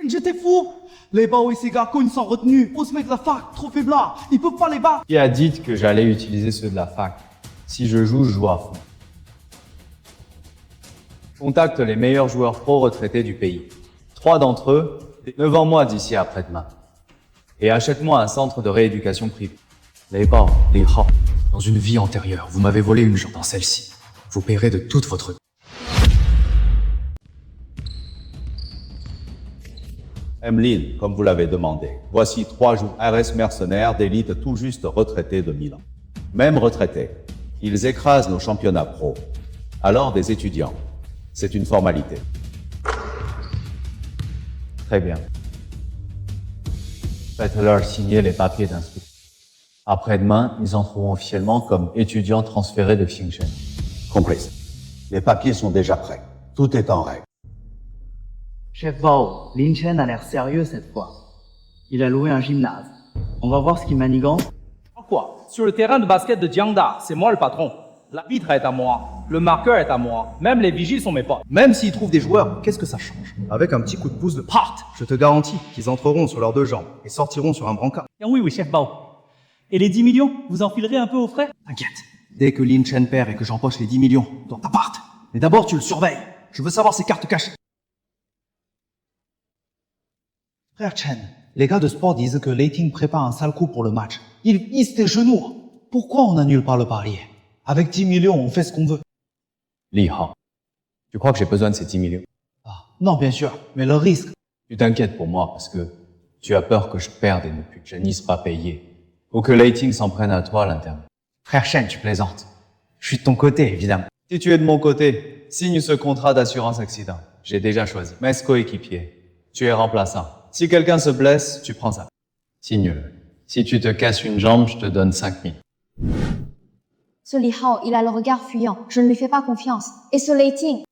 J'étais fou. Les Bao et ses gars cognent sans retenue. Ose mettre la fac, trop faiblard. Ils peuvent pas les battre. Qui a dit que j'allais utiliser ceux de la fac? Si je joue à fond. Contacte les meilleurs joueurs pro retraités du pays. 3 d'entre eux, 9 ans moi d'ici après-demain. Et achète-moi un centre de rééducation privé. Les Bao, les Hao. Dans une vie antérieure, vous m'avez volé une jambe. Dans celle-ci, vous paierez de toute votre... Emeline, comme vous l'avez demandé, voici 3 jours RS mercenaires d'élite tout juste retraités de Milan. Même retraités, ils écrasent nos championnats pro. Alors des étudiants, c'est une formalité. Très bien. Faites-leur signer les papiers d'inscription. Après-demain, ils entreront officiellement comme étudiants transférés de Xinjiang. Compris. Les papiers sont déjà prêts. Tout est en règle. Chef Bao, Lin Chen a l'air sérieux cette fois. Il a loué un gymnase. On va voir ce qu'il manigance. Quoi? Sur le terrain de basket de Jiangda, c'est moi le patron. La vitre est à moi. Le marqueur est à moi. Même les vigiles sont mes potes. Même s'ils trouvent des joueurs, qu'est-ce que ça change? Avec un petit coup de pouce de part, je te garantis qu'ils entreront sur leurs 2 jambes et sortiront sur un brancard. Oui, chef Bao. Et les 10 millions, vous enfilerez un peu aux frais? T'inquiète. Dès que Lin Chen perd et que j'empoche les 10 millions, dans ta part. Mais d'abord, tu le surveilles. Je veux savoir ses cartes cachées. Frère Chen, les gars de sport disent que Leiting prépare un sale coup pour le match. Il vise tes genoux. pourquoi on n'annule pas le pari? Avec 10 millions, on fait ce qu'on veut. Li Hao, tu crois que j'ai besoin de ces 10 millions? Non, bien sûr, mais le risque. Tu t'inquiètes pour moi parce que tu as peur que je perde et ne que je n'y sois pas payé. Ou que Leiting s'en prenne à toi à l'interne. Frère Shen, tu plaisantes. Je suis de ton côté, évidemment. Si tu es de mon côté, signe ce contrat d'assurance accident. J'ai déjà choisi. Mes coéquipiers. Tu es remplaçant. Si quelqu'un se blesse, tu prends ça. Signe-le. Si tu te casses une jambe, je te donne 5000. Ce Li Hao, il a le regard fuyant. Je ne lui fais pas confiance. Et ce Leiting,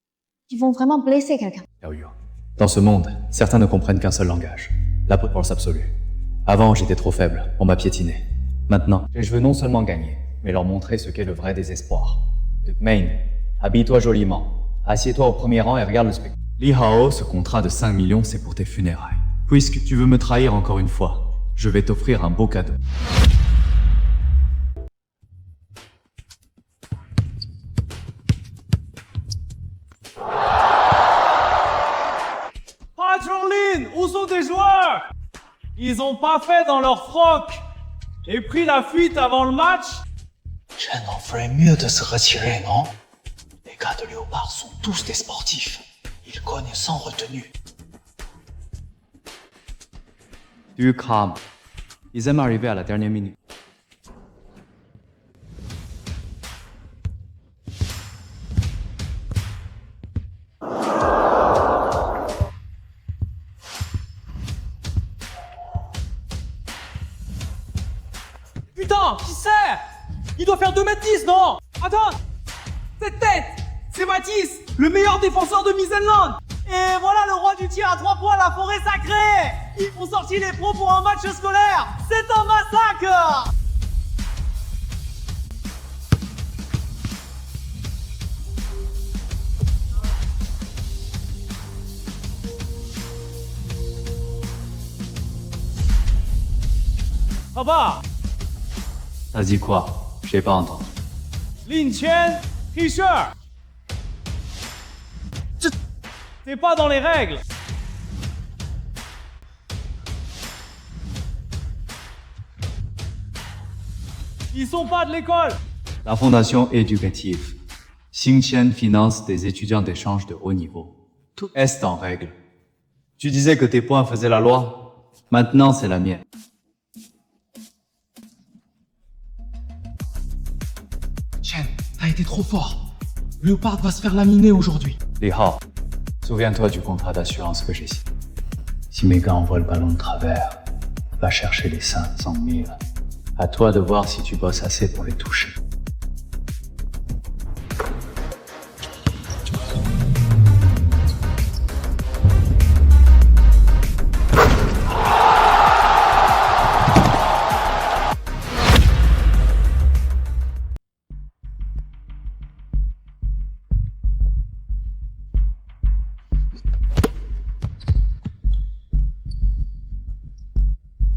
ils vont vraiment blesser quelqu'un. Dans ce monde, certains ne comprennent qu'un seul langage. La force absolue. Avant, j'étais trop faible. On m'a piétiné. Maintenant, je veux non seulement gagner, mais leur montrer ce qu'est le vrai désespoir. Main, habille-toi joliment. Assieds-toi au premier rang et regarde le spectacle. Li Hao, ce contrat de 5 millions, c'est pour tes funérailles. Puisque tu veux me trahir encore une fois, je vais t'offrir un beau cadeau. Patron Lin, où sont tes joueurs? Ils ont pas fait dans leur froc et pris la fuite avant le match? Chen, on ferait mieux de se retirer, non? Les gars de Léopard sont tous des sportifs. Ils cognent sans retenue. Du calme. Ils aiment arriver à la dernière minute. Putain, qui c'est? Il doit faire 2m10, non? Attends! Cette tête! C'est Matisse, le meilleur défenseur de Misenland! Et voilà le roi du tir à 3 points, la forêt sacrée! Ils font sortir les pros pour un match scolaire! C'est un massacre! Papa! T'as dit quoi? J'ai pas entendu. Lin Chen, tricheur! C'est pas dans les règles! Ils sont pas de l'école! La fondation éducative Xingqian finance des étudiants d'échange de haut niveau. Tout est en règle. Tu disais que tes points faisaient la loi. Maintenant, c'est la mienne. Chen, t'as été trop fort. Léopard va se faire laminer aujourd'hui. Li Hao, souviens-toi du contrat d'assurance que j'ai signé. Si mes gars envoient le ballon de travers, va chercher les 500 000. À toi de voir si tu bosses assez pour les toucher.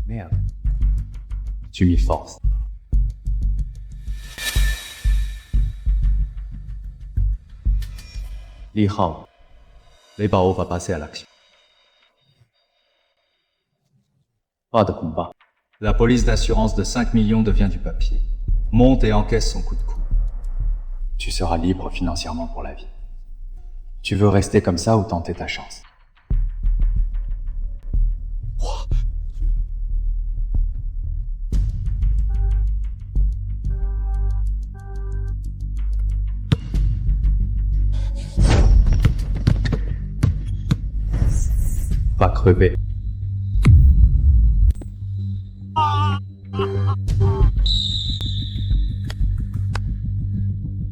Merde. Tu m'y forces. Li Hao, les Bao va passer à l'action. Pas de combat. La police d'assurance de 5 millions devient du papier. Monte et encaisse son coup de cou. Tu seras libre financièrement pour la vie. Tu veux rester comme ça ou tenter ta chance? Pas crever.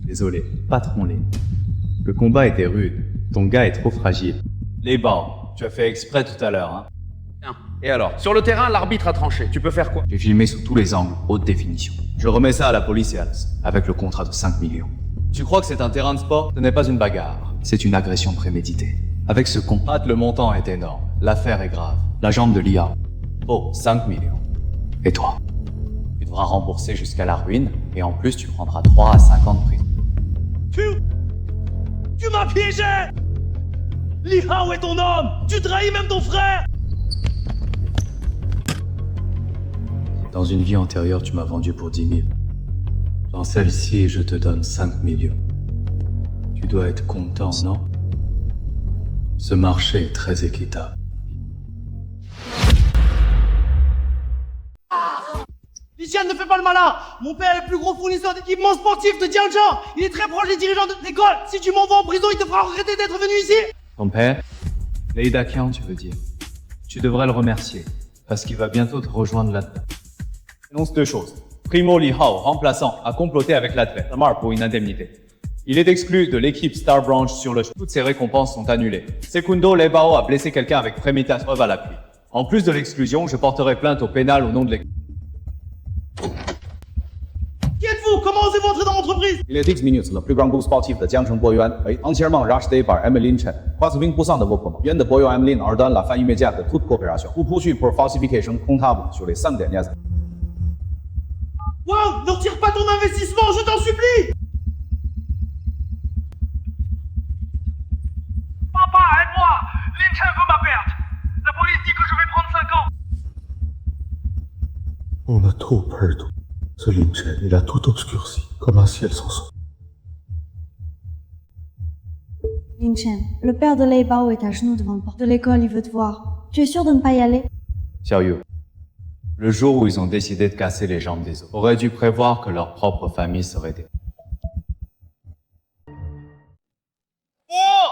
Désolé, patron Lin. Le combat était rude. Ton gars est trop fragile. Les Bao, tu as fait exprès tout à l'heure, hein? Et alors? Sur le terrain, l'arbitre a tranché. Tu peux faire quoi? J'ai filmé sous tous les angles, haute définition. Je remets ça à la police et Als, avec le contrat de 5 millions. Tu crois que c'est un terrain de sport? Ce n'est pas une bagarre. C'est une agression préméditée. Avec ce contrat, le montant est énorme. L'affaire est grave. La jambe de Lia. Oh, 5 millions. Et toi? Tu devras rembourser jusqu'à la ruine, et en plus tu prendras 3 à 5 ans de prison. Tu m'as piégé! Li Hao est ton homme! Tu trahis même ton frère! Dans une vie antérieure, tu m'as vendu pour 10 000. Dans celle-ci, je te donne 5 millions. Tu dois être content, non? Ce marché est très équitable. Lixian, ne fais pas le malin. Mon père est le plus gros fournisseur d'équipements sportifs de Jiangcheng. Il est très proche des dirigeants de l'école. Si tu m'envoies en prison, il te fera regretter d'être venu ici. Ton père? Lei Daqian, tu veux dire. Tu devrais le remercier, parce qu'il va bientôt te rejoindre là-dedans. Énonce deux choses. Primo Li Hao, remplaçant, a comploté avec l'athlète Lamar pour une indemnité. Il est exclu de l'équipe Star Branch sur le... Toutes ses récompenses sont annulées. Secundo, Lei Bao a blessé quelqu'un avec préméditation, preuve à l'appui. En plus de l'exclusion, je porterai plainte au pénal au nom de l'équipe. Qui êtes-vous? Comment osez-vous entrer dans l'entreprise? Il est 10 minutes, le plus grand groupe sportif de Jiangcheng Boyuan est entièrement racheté par Emmeline Chen. Face aux 20% de vos promotions de Boyuan Emmeline ordonne la fin immédiate de toute coopération ou poursuit pour falsification comptable sur les 5 dernières années. Wang, ne retire pas ton investissement, je t'en supplie. Papa, aide-moi! Lin Chen veut ma perte! La police dit que je vais prendre 5 ans! On a trop perdu. Ce Lin Chen, il a tout obscurci, comme un ciel sans son. Lin Chen, le père de Lei Bao est à genoux devant le porte de l'école, il veut te voir. Tu es sûr de ne pas y aller? Xiaoyu, le jour où ils ont décidé de casser les jambes des autres, auraient dû prévoir que leur propre famille serait des... Oh!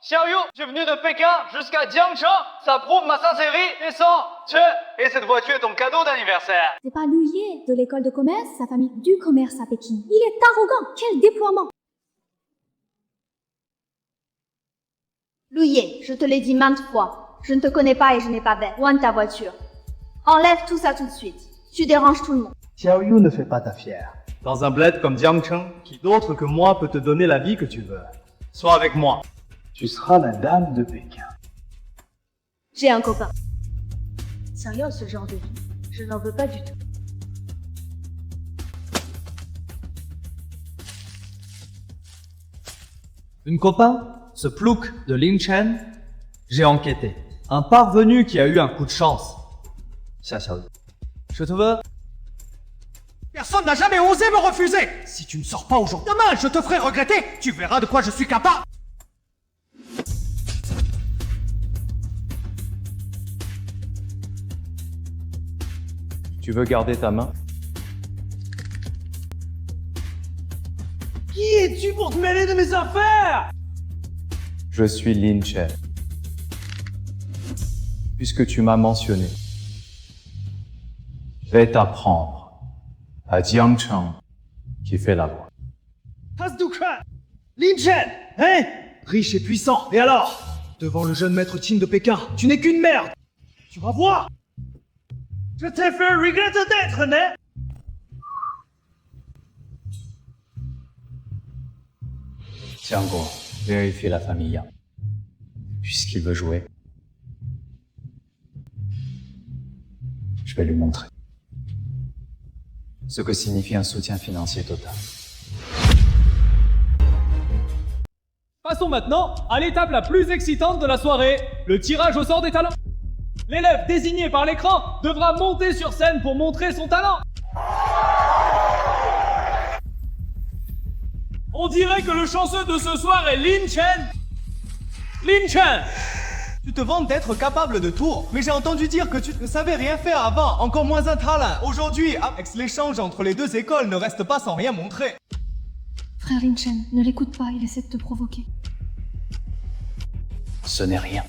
Xiaoyu, je suis venu de Pékin jusqu'à Jiangcheng. Ça prouve ma sincérité et sang. Et cette voiture est ton cadeau d'anniversaire. C'est pas Lu Ye de l'école de commerce, sa famille du commerce à Pékin. Il est arrogant, quel déploiement! Lu Ye, je te l'ai dit maintes fois, je ne te connais pas et je n'ai pas d'aide. Loin de ta voiture. Enlève tout ça tout de suite. Tu déranges tout le monde. Xiaoyu ne fait pas ta fière. Dans un bled comme Jiangcheng, qui d'autre que moi peut te donner la vie que tu veux? Sois avec moi. Tu seras la dame de Pékin. J'ai un copain. Sérieux, ce genre de vie, je n'en veux pas du tout. Un copain? Ce plouc de Lin Chen? J'ai enquêté. Un parvenu qui a eu un coup de chance. Xia Xiaoyu. Je te veux? Personne n'a jamais osé me refuser. Si tu ne sors pas aujourd'hui, demain, je te ferai regretter. Tu verras de quoi je suis capable. Tu veux garder ta main? Qui es-tu pour te mêler de mes affaires? Je suis Lin Chen. Puisque tu m'as mentionné, je vais t'apprendre à Jiangcheng qui fait la loi. Hasdukhan, Lin Chen, hein? Riche et puissant. Et alors? Devant le jeune maître Qin de Pékin, tu n'es qu'une merde. Tu vas voir. Je t'ai fait regretter d'être né. Tianguo, vérifie la famille Yang. Puisqu'il veut jouer, je vais lui montrer ce que signifie un soutien financier total. Passons maintenant à l'étape la plus excitante de la soirée, le tirage au sort des talents. L'élève désigné par l'écran devra monter sur scène pour montrer son talent. On dirait que le chanceux de ce soir est Lin Chen. Lin Chen! Tu te vantes d'être capable de tout, mais j'ai entendu dire que tu ne savais rien faire avant, encore moins un talent. Aujourd'hui, avec l'échange entre les deux écoles ne reste pas sans rien montrer. Frère Lin Chen, ne l'écoute pas, il essaie de te provoquer. Ce n'est rien.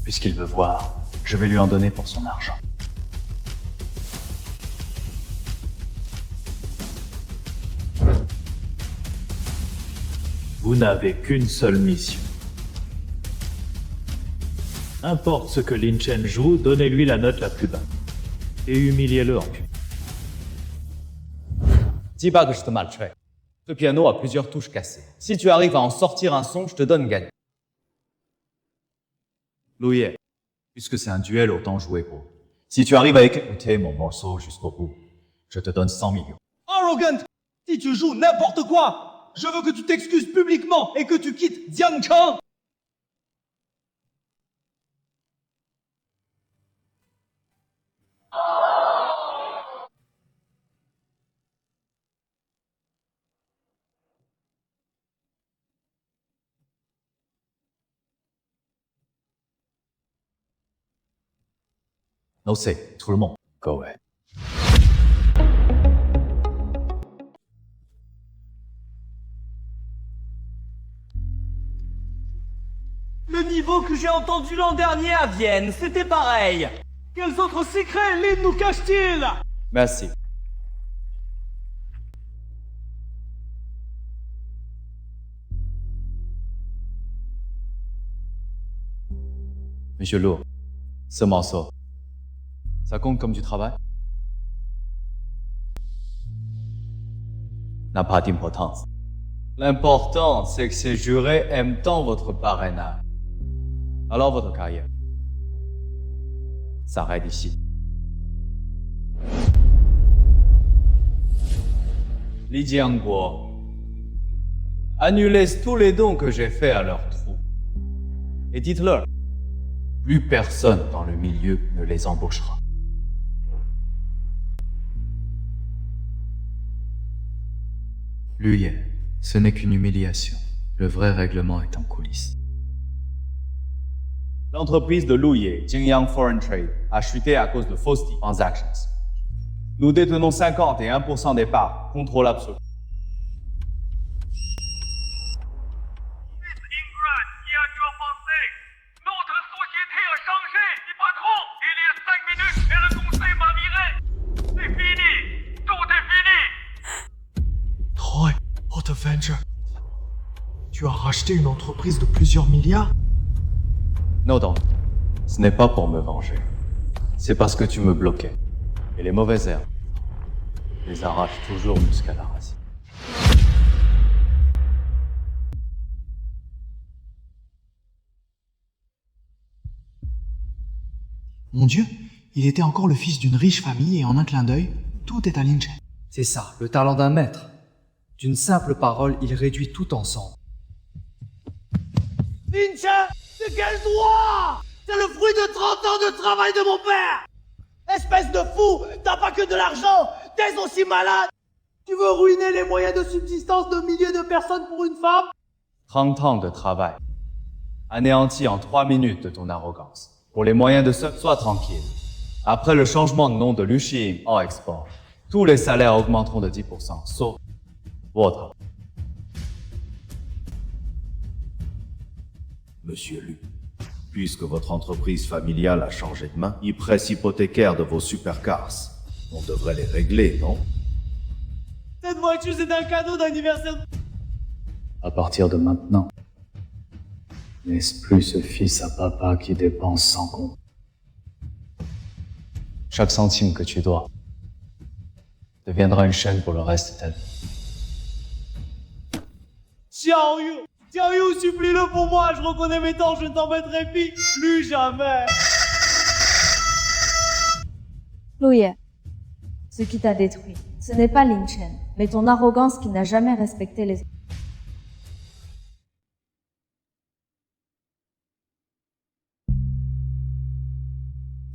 Puisqu'il veut voir, je vais lui en donner pour son argent. Vous n'avez qu'une seule mission. Importe ce que Lin Chen joue, donnez-lui la note la plus basse. Et humiliez-le en public. Dis pas que je te maltraite. Ce piano a plusieurs touches cassées. Si tu arrives à en sortir un son, je te donne gagne. Louis, puisque c'est un duel, autant jouer gros. Si tu arrives à écouter mon morceau jusqu'au bout, je te donne 100 millions. Arrogant! Si tu joues n'importe quoi, je veux que tu t'excuses publiquement et que tu quittes Jiangcheng! No say, tout le monde. Go away. Le niveau que j'ai entendu l'an dernier à Vienne, c'était pareil. Quels autres secrets Lynn nous cache-t-il? Merci. Monsieur Lourd, ce morceau, ça compte comme du travail? N'a pas d'importance. L'important, c'est que ces jurés aiment tant votre parrainage. Alors votre carrière s'arrête ici. Li Jiangguo, annulez tous les dons que j'ai faits à leur trou. Et dites-leur, plus personne dans le milieu ne les embauchera. Luye, ce n'est qu'une humiliation. Le vrai règlement est en coulisses. L'entreprise de Luye, Jingyang Foreign Trade, a chuté à cause de fausses transactions. Nous détenons 51% des parts, contrôle absolu. Notre société a changé. Dis patron, il y a 5 minutes et le conseil m'a viré. C'est fini. Tout est fini. Troy, Hot Avenger. Tu as racheté une entreprise de plusieurs milliards? Non, donc, ce n'est pas pour me venger. C'est parce que tu me bloquais. Et les mauvaises herbes les arrachent toujours jusqu'à la racine. Mon Dieu, il était encore le fils d'une riche famille et en un clin d'œil, tout est à Lin Chen. C'est ça, le talent d'un maître. D'une simple parole, il réduit tout ensemble. Lin Chen, c'est quel droit? C'est le fruit de 30 ans de travail de mon père. Espèce de fou, t'as pas que de l'argent, t'es aussi malade. Tu veux ruiner les moyens de subsistance de milliers de personnes pour une femme? 30 ans de travail, anéanti en 3 minutes de ton arrogance. Pour les moyens de ce, sois tranquille. Après le changement de nom de Luxi en export, tous les salaires augmenteront de 10%, sauf votre. Monsieur Lu, puisque votre entreprise familiale a changé de main, les prêts hypothécaires de vos supercars, on devrait les régler, non? Cette voiture, c'est un cadeau d'anniversaire. À partir de maintenant, n'est-ce plus ce fils à papa qui dépense sans compte? Chaque centime que tu dois deviendra une chaîne pour le reste de ta vie. Xiao Yu, supplie-le pour moi, je reconnais mes torts, je ne t'embêterai plus jamais. Luye, ce qui t'a détruit, ce n'est pas Lin Chen, mais ton arrogance qui n'a jamais respecté les...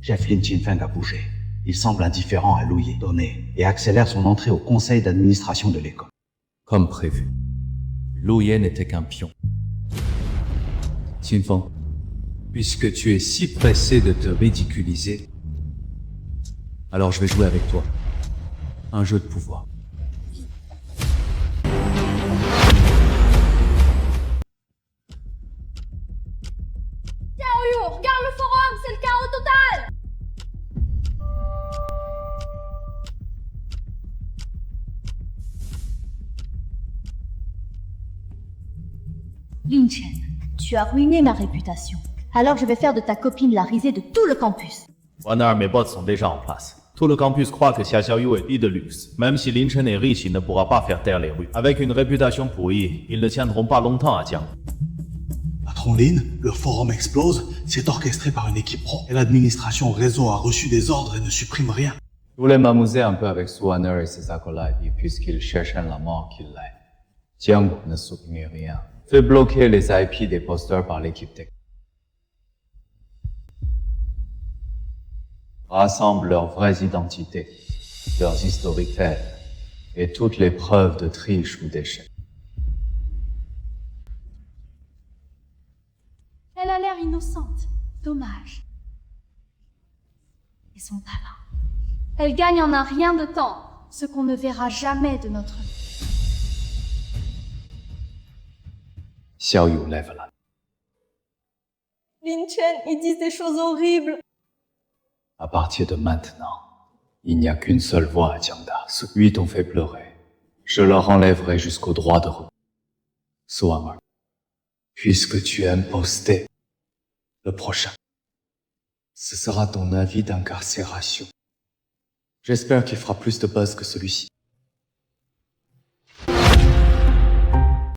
Chef Lin Chinfeng a bougé. Il semble indifférent à Luye, donné, et accélère son entrée au conseil d'administration de l'école. Comme prévu. Luye n'était qu'un pion. Qinfeng, puisque tu es si pressé de te ridiculiser, alors je vais jouer avec toi. Un jeu de pouvoir. Xiaoyu, regarde le forum, c'est le chaos total. Lin Chen, tu as ruiné ma réputation. Alors je vais faire de ta copine la risée de tout le campus. Wanner, mes bots sont déjà en place. Tout le campus croit que Xia Xiaoyu est dit de luxe. Même si Lin Chen est riche, il ne pourra pas faire taire les rues. Avec une réputation pourrie, ils ne tiendront pas longtemps à Jiang. Patron Lin, le forum explose, c'est orchestré par une équipe pro. Et l'administration réseau a reçu des ordres et ne supprime rien. Je voulais m'amuser un peu avec Suwanner et ses acolytes, et puisqu'ils cherchent la mort qu'il l'est. Jiang ne supprime rien. Fait bloquer les IP des posters par l'équipe technique. Rassemble leurs vraies identités, leurs historiques et toutes les preuves de triche ou d'échec. Elle a l'air innocente. Dommage. et son talent. Elle gagne en un rien de temps ce qu'on ne verra jamais de notre vie. Xiao Yu lève la main. Lin Chen, ils disent des choses horribles. À partir de maintenant, il n'y a qu'une seule voie à Jiangda. Ceux qui t'ont fait pleurer, je leur enlèverai jusqu'au droit de repos. Soamer, puisque tu aimes poster, le prochain, ce sera ton avis d'incarcération. J'espère qu'il fera plus de buzz que celui-ci.